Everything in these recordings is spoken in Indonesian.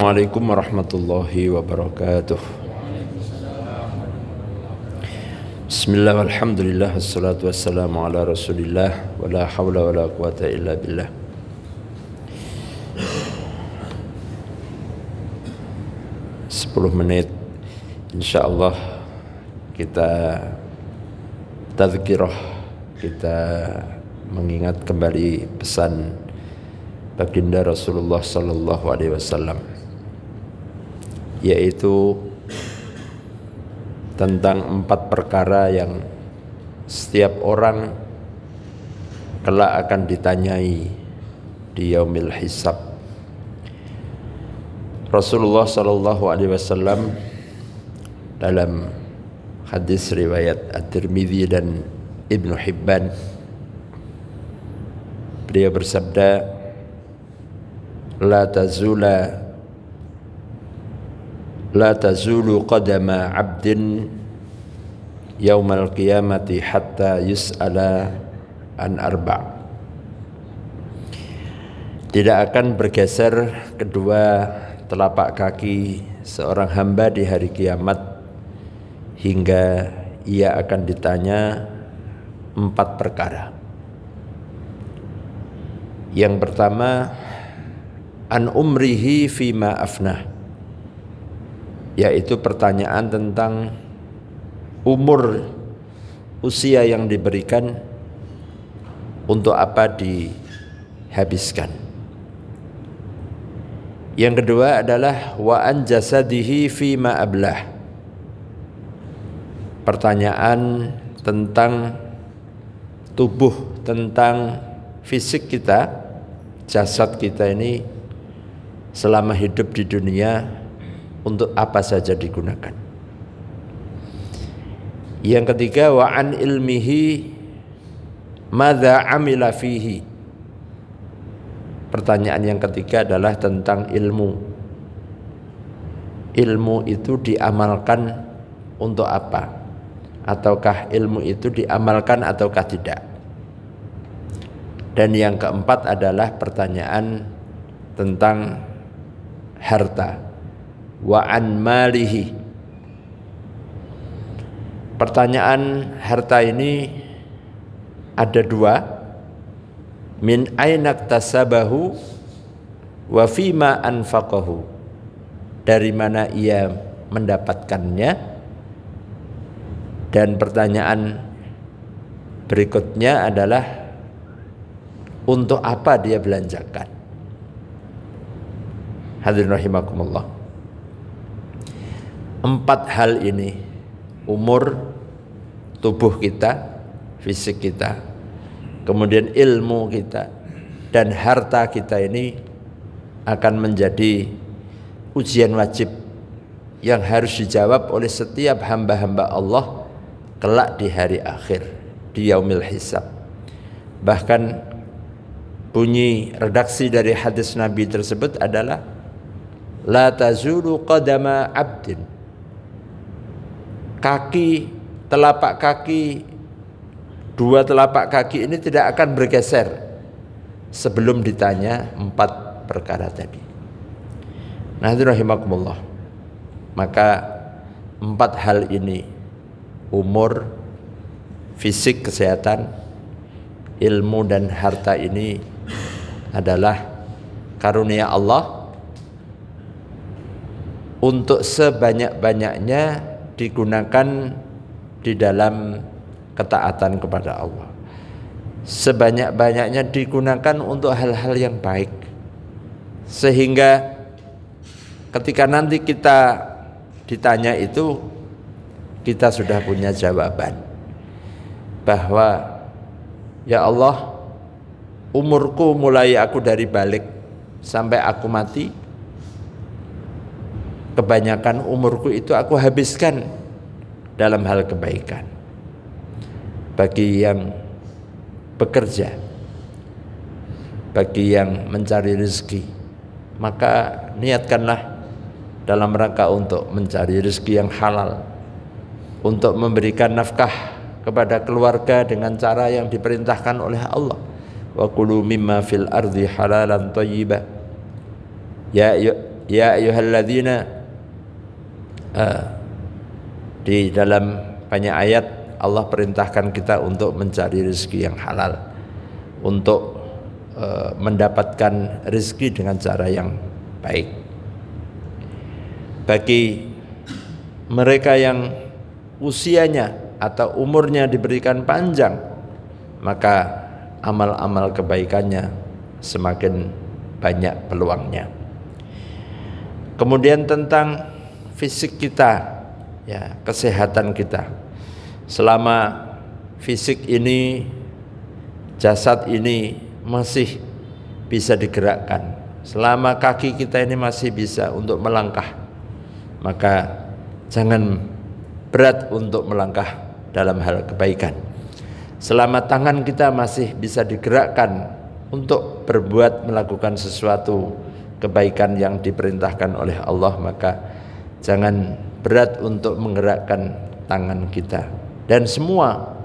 Assalamualaikum warahmatullahi wabarakatuh. Bismillah walhamdulillah wassalatu wassalamu ala rasulillah wa la hawla wa la quwata illa billah. Sepuluh menit insyaallah kita tazkirah, kita mengingat kembali pesan baginda Rasulullah sallallahu alaihi wasallam, yaitu tentang 4 perkara yang setiap orang kelak akan ditanyai di yaumil hisab. Rasulullah sallallahu alaihi wasallam dalam hadis riwayat At-Tirmidzi dan Ibnu Hibban, beliau bersabda, La tazulu qadama abdin yaumal qiyamati hatta yus'ala an arba'. Tidak akan bergeser kedua telapak kaki seorang hamba di hari kiamat hingga ia akan ditanya 4 perkara. Yang pertama, an umrihi fima afnah, yaitu pertanyaan tentang umur, usia yang diberikan untuk apa dihabiskan. Yang kedua adalah wa an jasadihi fima ablah, pertanyaan tentang tubuh, tentang fisik kita, jasad kita ini selama hidup di dunia untuk apa saja digunakan. Yang ketiga wa an ilmihi madza amila fihi, pertanyaan yang ketiga adalah tentang ilmu. Ilmu itu diamalkan untuk apa? Ataukah ilmu itu diamalkan ataukah tidak? Dan yang keempat adalah pertanyaan tentang harta, wa an malihi. Pertanyaan harta ini ada 2. Min aina iktasabahu wa fima anfaqahu, dari mana ia mendapatkannya. Dan pertanyaan berikutnya adalah untuk apa dia belanjakan. Hadirin rahimakumullah, 4 hal ini, umur, tubuh kita, fisik kita, kemudian ilmu kita, dan harta kita, ini akan menjadi ujian wajib yang harus dijawab oleh setiap hamba-hamba Allah kelak di hari akhir, di yaumil hisab. Bahkan bunyi redaksi dari hadis Nabi tersebut adalah la tazulu qadama abdin, kaki, telapak kaki, 2 telapak kaki ini tidak akan bergeser sebelum ditanya 4 perkara tadi. Nah, rahimakumullah, maka 4 hal ini, umur, fisik, kesehatan, ilmu, dan harta, ini adalah karunia Allah untuk sebanyak-banyaknya digunakan di dalam ketaatan kepada Allah, sebanyak-banyaknya digunakan untuk hal-hal yang baik, sehingga ketika nanti kita ditanya itu, kita sudah punya jawaban bahwa ya Allah, umurku mulai aku dari balik sampai aku mati, kebanyakan umurku itu aku habiskan dalam hal kebaikan. Bagi yang bekerja, bagi yang mencari rezeki, maka niatkanlah dalam rangka untuk mencari rezeki yang halal, untuk memberikan nafkah kepada keluarga dengan cara yang diperintahkan oleh Allah. Wa kulu mimma fil ardi halalan thayyiba. Ya ya ayyuhalladzina, di dalam banyak ayat Allah perintahkan kita untuk mencari rezeki yang halal, untuk mendapatkan rezeki dengan cara yang baik. Bagi mereka yang usianya atau umurnya diberikan panjang, maka amal-amal kebaikannya semakin banyak peluangnya. Kemudian tentang fisik kita, ya, kesehatan kita. Selama fisik ini, jasad ini masih bisa digerakkan, selama kaki kita ini masih bisa untuk melangkah, maka jangan berat untuk melangkah dalam hal kebaikan. Selama tangan kita masih bisa digerakkan untuk berbuat, melakukan sesuatu kebaikan yang diperintahkan oleh Allah, maka jangan berat untuk menggerakkan tangan kita dan semua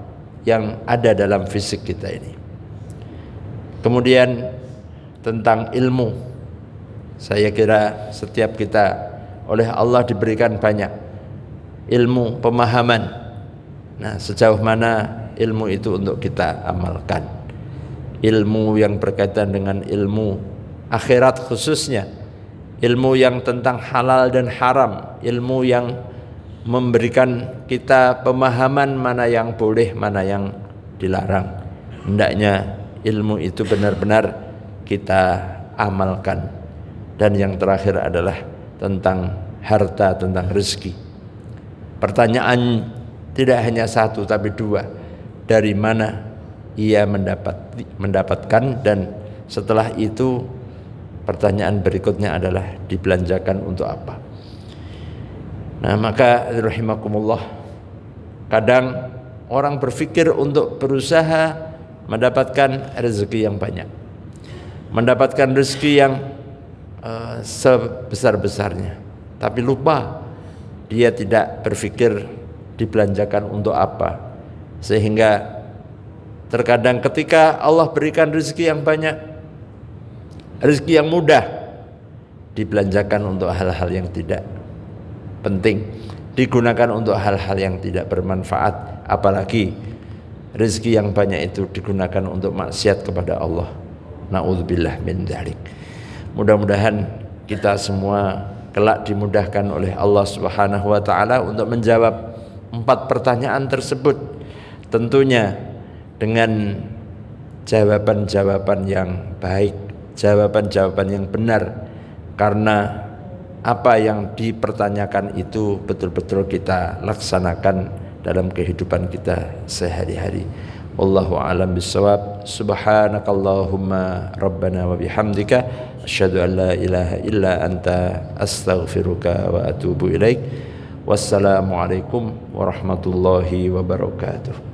yang ada dalam fisik kita ini. Kemudian tentang ilmu, saya kira setiap kita oleh Allah diberikan banyak ilmu, pemahaman. Nah, sejauh mana ilmu itu untuk kita amalkan? Ilmu yang berkaitan dengan ilmu akhirat khususnya, ilmu yang tentang halal dan haram, ilmu yang memberikan kita pemahaman mana yang boleh, mana yang dilarang. Hendaknya ilmu itu benar-benar kita amalkan. Dan yang terakhir adalah tentang harta, tentang rezeki. Pertanyaan tidak hanya satu tapi dua. Dari mana ia mendapatkan, dan setelah itu pertanyaan berikutnya adalah dibelanjakan untuk apa. Nah, maka rahimakumullah, kadang orang berpikir untuk berusaha mendapatkan rezeki yang banyak, mendapatkan rezeki yang sebesar-besarnya, tapi lupa dia tidak berpikir dibelanjakan untuk apa. Sehingga terkadang ketika Allah berikan rezeki yang banyak, rezeki yang mudah, dibelanjakan untuk hal-hal yang tidak penting, digunakan untuk hal-hal yang tidak bermanfaat, apalagi rezeki yang banyak itu digunakan untuk maksiat kepada Allah. Na'udzubillah min dzalik. Mudah-mudahan kita semua kelak dimudahkan oleh Allah Subhanahu wa taala untuk menjawab 4 pertanyaan tersebut, tentunya dengan jawaban-jawaban yang baik, jawaban-jawaban yang benar, karena apa yang dipertanyakan itu betul-betul kita laksanakan dalam kehidupan kita sehari-hari. Wallahu a'lam bissawab. Subhanakallahumma rabbana wa bihamdika asyhadu an la ilaha illa anta astaghfiruka wa atubu ilaik. Wassalamualaikum warahmatullahi wabarakatuh.